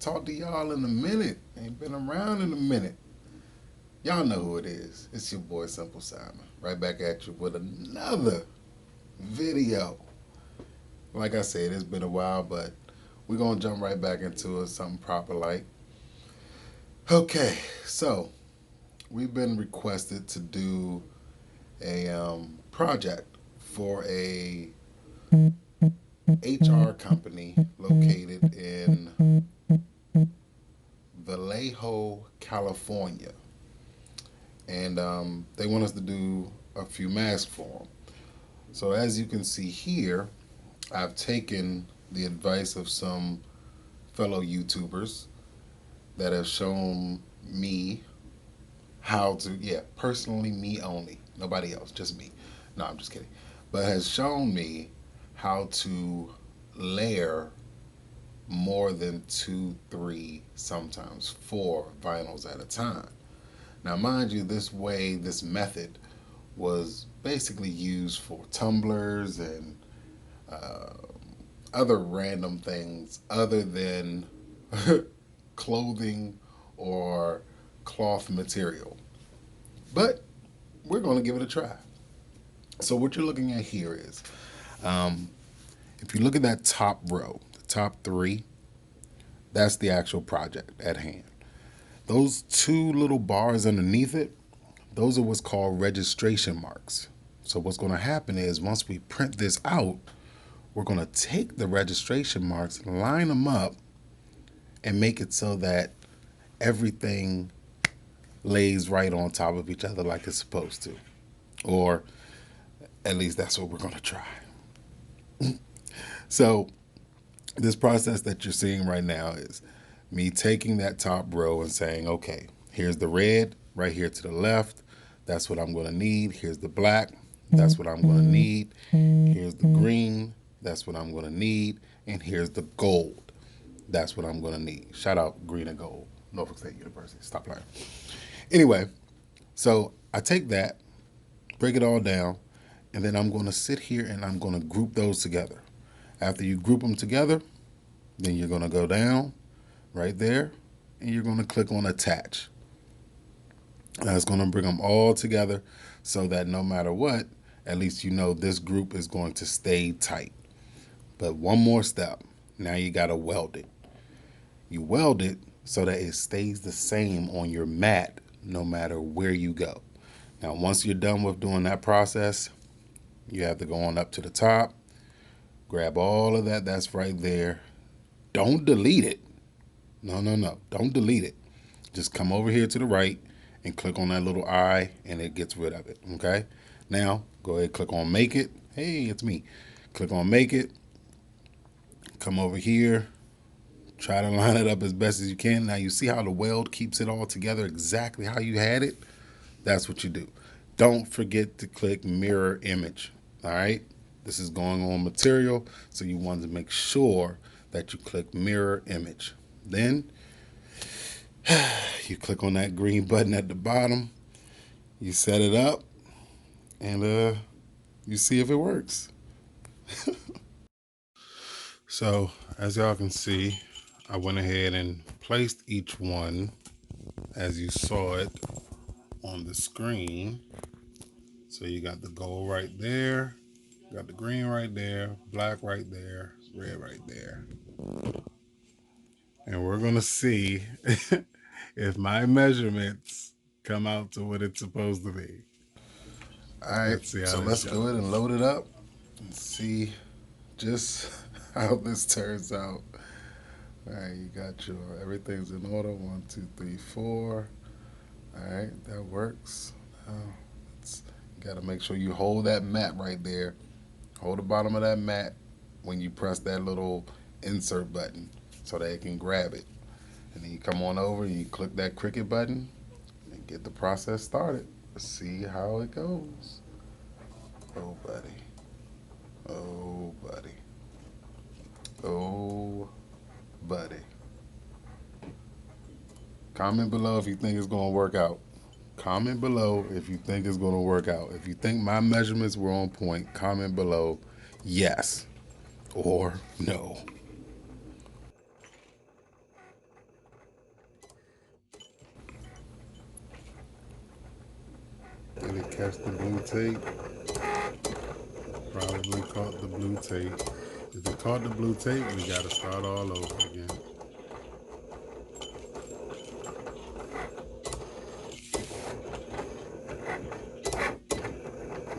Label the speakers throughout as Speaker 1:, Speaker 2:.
Speaker 1: talked to y'all in a minute. Ain't been around in a minute. Y'all know who it is. It's your boy Simple Simon. Right back at you with another video. Like I said, it's been a while, but we're gonna jump right back into it, something proper like. Okay, so we've been requested to do a project for a HR company located in Vallejo, California. And they want us to do a few masks for them. So as you can see here, I've taken the advice of some fellow YouTubers that have shown me how to, yeah, personally me only, nobody else, just me. No, I'm just kidding. But has shown me how to layer more than two, three, sometimes four vinyls at a time. Now, mind you, this method was basically used for tumblers and uh, other random things other than clothing or cloth material. But we're going to give it a try. So, what you're looking at here is um, if you look at that top row, the top three, that's the actual project at hand. Those two little bars underneath it, those are what's called registration marks. So what's going to happen is once we print this out, we're going to take the registration marks, line them up, and make it so that everything lays right on top of each other like it's supposed to. Or at least that's what we're going to try. So this process that you're seeing right now is me taking that top row and saying, okay, here's the red right here to the left. That's what I'm going to need. Here's the black. That's what I'm going to need. Here's the green. That's what I'm going to need. And here's the gold. That's what I'm going to need. Shout out green and gold. Norfolk State University. Stop lying. Anyway, so I take that, break it all down, and then I'm going to sit here and I'm going to group those together. After you group them together, then you're going to go down right there and you're going to click on attach. That's going to bring them all together so that no matter what, at least you know this group is going to stay tight. But one more step. Now you got to weld it. You weld it so that it stays the same on your mat no matter where you go. Now, once you're done with doing that process, you have to go on up to the top, grab all of that that's right there. Don't delete it. No. Don't delete it. Just come over here to the right and click on that little eye and it gets rid of it. Okay? Now, go ahead, click on make it. Hey, it's me. Click on make it. Come over here. Try to line it up as best as you can. Now, you see how the weld keeps it all together exactly how you had it? That's what you do. Don't forget to click mirror image. All right? This is going on material, so you want to make sure that you click mirror image. Then you click on that green button at the bottom, you set it up, and you see if it works. So as y'all can see, I went ahead and placed each one as you saw it on the screen. So you got the gold right there, got the green right there, black right there, red right there. And we're going to see if my measurements come out to what it's supposed to be. All right, so let's go ahead and load it up and see just how this turns out. All right, you got your, everything's in order. 1, 2, 3, 4. All right, that works. Now, you got to make sure you hold that mat right there. Hold the bottom of that mat when you press that little insert button so that it can grab it. And then you come on over and you click that cricket button and get the process started. Let's see how it goes. Oh, buddy. Oh, buddy. Oh, buddy. Comment below if you think it's going to work out. Comment below if you think it's going to work out. If you think my measurements were on point, comment below yes or no. catch the blue tape. Probably caught the blue tape. If it caught the blue tape, we gotta start all over again.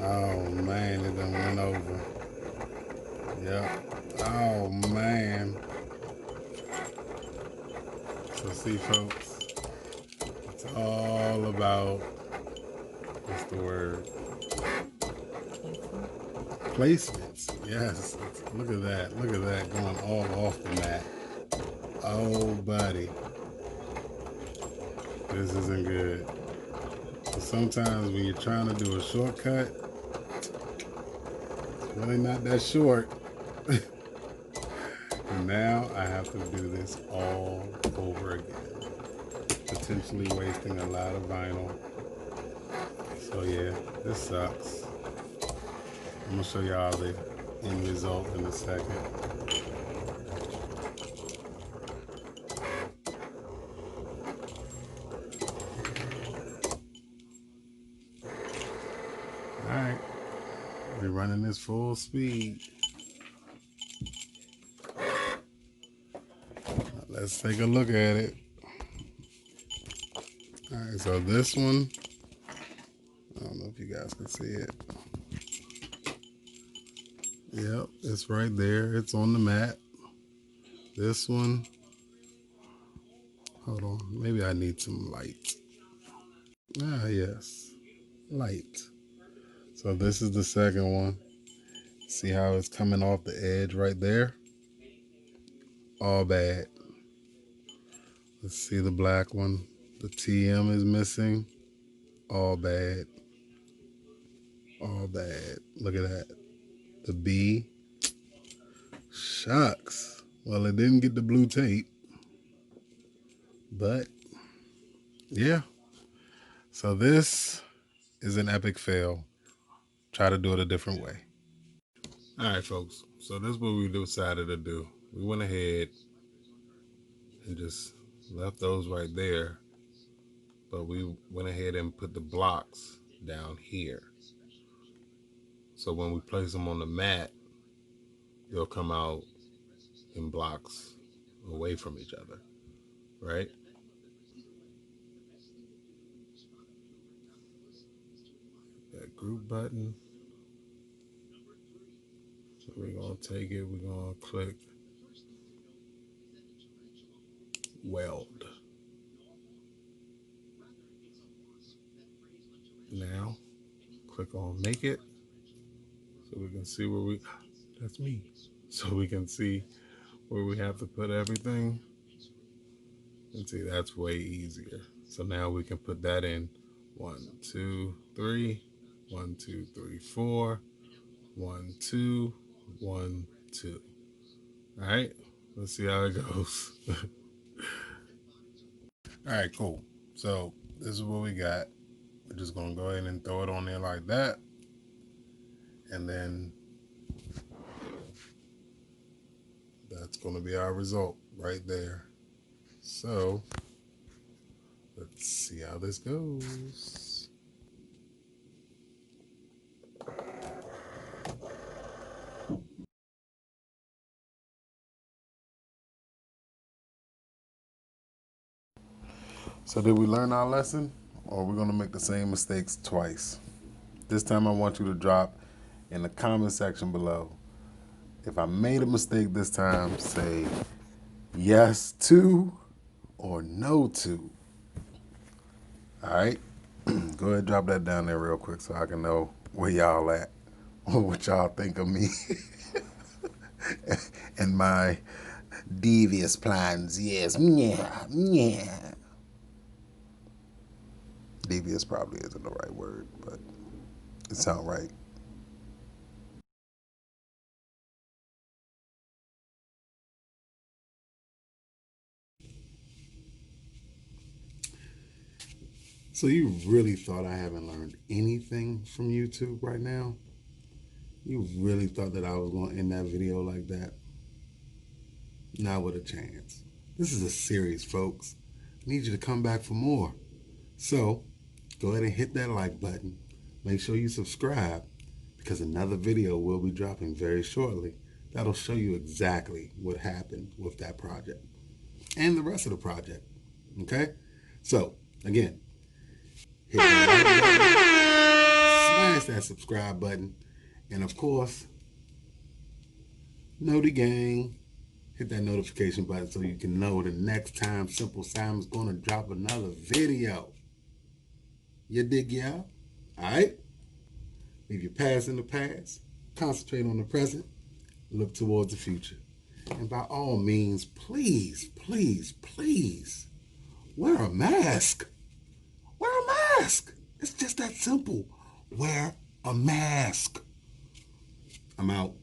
Speaker 1: Oh man, it done went over. Yep. Oh man. So see folks, it's all about, what's the word? Placements. Yes. Look at that. Look at that going all off the mat. Oh buddy. This isn't good. So sometimes when you're trying to do a shortcut, it's really not that short. And now I have to do this all over again, potentially wasting a lot of vinyl. So yeah, this sucks. I'm gonna show y'all the end result in a second. All right, we're running this full speed. Let's take a look at it. All right, so this one, I don't know if you guys can see it. Yep, it's right there. It's on the mat. This one, hold on, maybe I need some light. Ah, yes, light. So this is the second one. See how it's coming off the edge right there? All bad. Let's see the black one. The TM is missing. All bad. All bad. Look at that. The B. Shucks. Well, it didn't get the blue tape. But, yeah. So this is an epic fail. Try to do it a different way. All right, folks. So this is what we decided to do. We went ahead and just left those right there. But we went ahead and put the blocks down here. So when we place them on the mat, they'll come out in blocks away from each other, right? That group button. So we're gonna take it, we're gonna click weld. Now, click on make it so we can see where that's me. So we can see where we have to put everything. And see, that's way easier. So now we can put that in 1, 2, 3, 1, 2, 3, 4, 1, 2, 1, 2. All right, let's see how it goes. All right, cool. So this is what we got. We're just gonna go ahead and throw it on there like that. And then that's gonna be our result right there. So let's see how this goes. So did we learn our lesson? Or we're gonna make the same mistakes twice? This time I want you to drop in the comment section below. If I made a mistake this time, say yes to or no to. All right? Go ahead and drop that down there real quick so I can know where y'all at or what y'all think of me and my devious plans. Yes, yeah. Devious probably isn't the right word, but it sounds right. So you really thought I haven't learned anything from YouTube right now? You really thought that I was going to end that video like that? Not with a chance. This is a series, folks. I need you to come back for more. So, go ahead and hit that like button. make sure you subscribe because another video will be dropping very shortly. That'll show you exactly what happened with that project and the rest of the project. Okay? So, again, hit that like button, smash that subscribe button, and of course, know the gang. Hit that notification button so you can know the next time Simple Simon's going to drop another video. You dig, y'all? Alright? Leave your past in the past. Concentrate on the present. Look towards the future. And by all means, please, please, please, wear a mask. Wear a mask. It's just that simple. Wear a mask. I'm out.